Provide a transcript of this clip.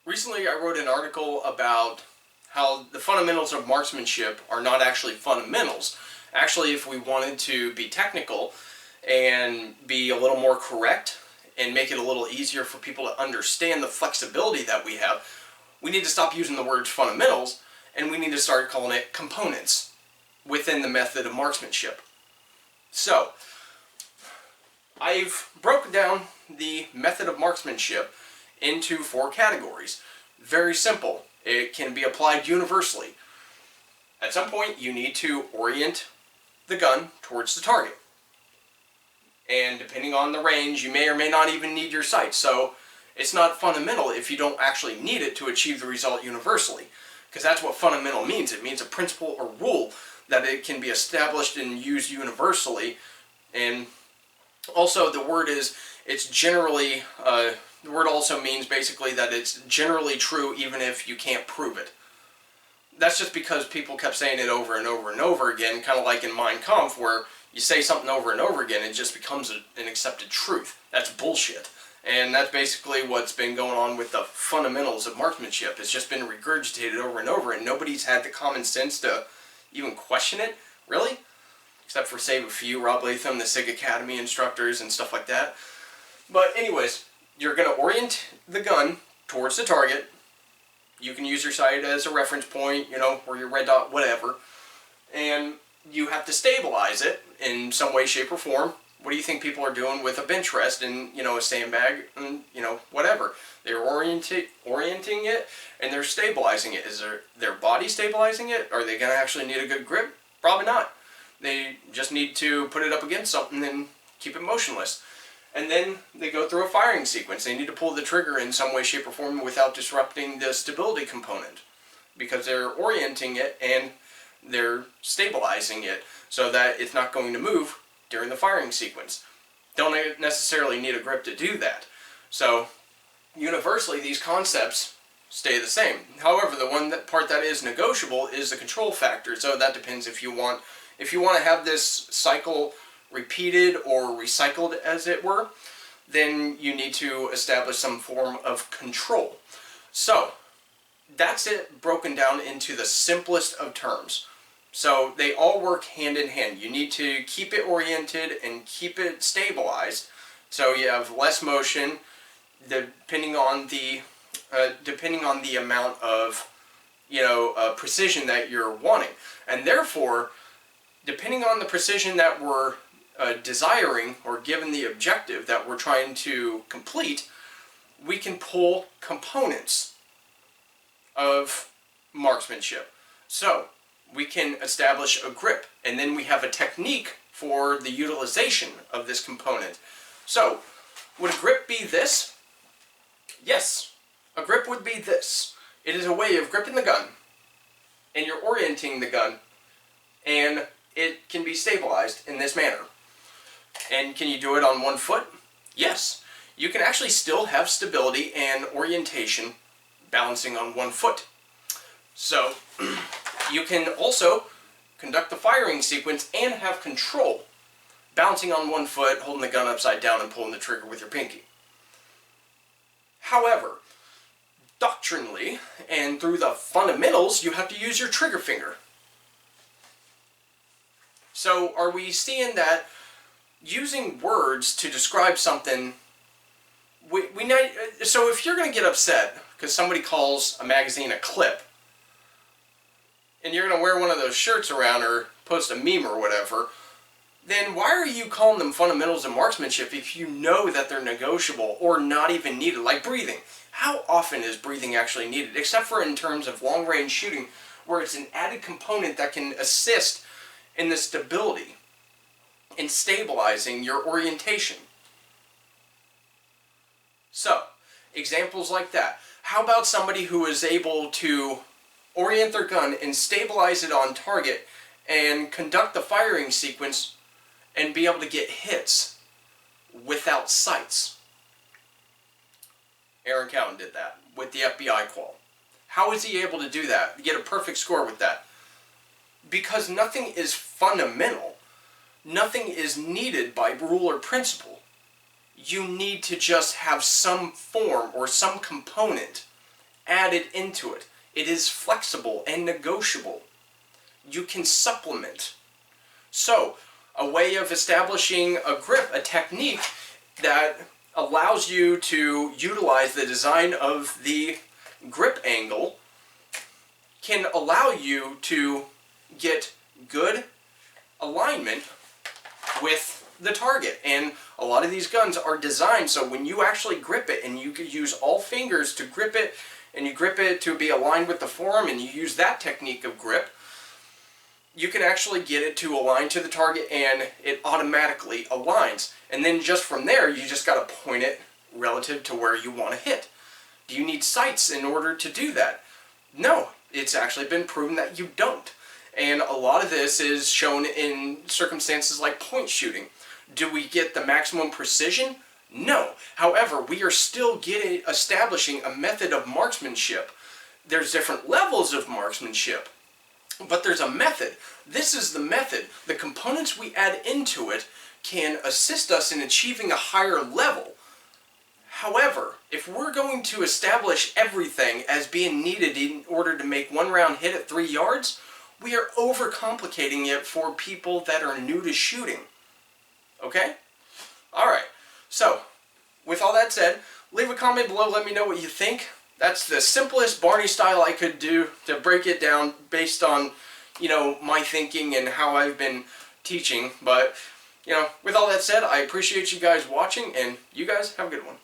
Recently, I wrote an article about how the fundamentals of marksmanship are not actually fundamentals. Actually, if we wanted to be technical and be a little more correct and make it a little easier for people to understand the flexibility that we have, we need to stop using the word fundamentals and we need to start calling it components within the method of marksmanship. So, I've broken down the method of marksmanship into 4 categories. Very simple. It can be applied universally. At some point, you need to orient the gun towards the target. And depending on the range, you may or may not even need your sight. So it's not fundamental if you don't actually need it to achieve the result universally. Because that's what fundamental means. It means a principle or rule that it can be established and used universally. And also the word is, it's generally, the word also means basically that it's generally true even if you can't prove it. That's just because people kept saying it over and over and over again, kind of like in Mein Kampf, where you say something over and over again, it just becomes an accepted truth. That's bullshit. And that's basically what's been going on with the fundamentals of marksmanship. It's just been regurgitated over and over, and nobody's had the common sense to even question it, really? Except for, say, a few, Rob Latham, the SIG Academy instructors and stuff like that. But anyways, you're going to orient the gun towards the target. You can use your sight as a reference point, you know, or your red dot, whatever. And you have to stabilize it in some way, shape, or form. What do you think people are doing with a bench rest and, you know, a sandbag and, you know, whatever? They're orienting it and they're stabilizing it. Is their body stabilizing it? Are they going to actually need a good grip? Probably not. They just need to put it up against something and keep it motionless. And then they go through a firing sequence. They need to pull the trigger in some way, shape, or form without disrupting the stability component, because they're orienting it and they're stabilizing it so that it's not going to move during the firing sequence. Don't necessarily need a grip to do that. So universally, these concepts stay the same. However, the one part that is negotiable is the control factor. So that depends if you want to have this cycle repeated or recycled, as it were, then you need to establish some form of control. So that's it broken down into the simplest of terms. So they all work hand in hand. You need to keep it oriented and keep it stabilized, so you have less motion depending on the amount of, you know, precision that you're wanting. And therefore, depending on the precision that we're desiring, or given the objective that we're trying to complete, we can pull components of marksmanship. So we can establish a grip, and then we have a technique for the utilization of this component. So would a grip be this? Yes, a grip would be this. It is a way of gripping the gun, and you're orienting the gun, and it can be stabilized in this manner. And can you do it on one foot? Yes. You can actually still have stability and orientation balancing on one foot. So you can also conduct the firing sequence and have control, balancing on one foot, holding the gun upside down and pulling the trigger with your pinky. However, doctrinally and through the fundamentals, you have to use your trigger finger. So are we seeing that using words to describe something, so if you're going to get upset because somebody calls a magazine a clip, and you're going to wear one of those shirts around or post a meme or whatever, then why are you calling them fundamentals of marksmanship if you know that they're negotiable or not even needed? Like breathing. How often is breathing actually needed? Except for in terms of long-range shooting, where it's an added component that can assist in the stability in stabilizing your orientation. So, examples like that. How about somebody who is able to orient their gun and stabilize it on target and conduct the firing sequence and be able to get hits without sights? Aaron Cowan did that with the FBI qual. How is he able to do that? Get a perfect score with that? Because nothing is fundamental. Nothing is needed by rule or principle. You need to just have some form or some component added into it. It is flexible and negotiable. You can supplement. So, a way of establishing a grip, a technique that allows you to utilize the design of the grip angle, can allow you to get good alignment with the target. And a lot of these guns are designed so when you actually grip it, and you could use all fingers to grip it, and you grip it to be aligned with the forearm, and you use that technique of grip, you can actually get it to align to the target, and it automatically aligns. And then just from there, you just got to point it relative to where you want to hit. Do you need sights in order to do that? No, it's actually been proven that you don't. And a lot of this is shown in circumstances like point shooting. Do we get the maximum precision? No. However, we are still establishing a method of marksmanship. There's different levels of marksmanship, but there's a method. This is the method. The components we add into it can assist us in achieving a higher level. However, if we're going to establish everything as being needed in order to make one round hit at 3 yards, we are overcomplicating it for people that are new to shooting. Okay? Alright, so, with all that said, leave a comment below, let me know what you think. That's the simplest Barney style I could do to break it down based on, my thinking and how I've been teaching. But, with all that said, I appreciate you guys watching, and you guys have a good one.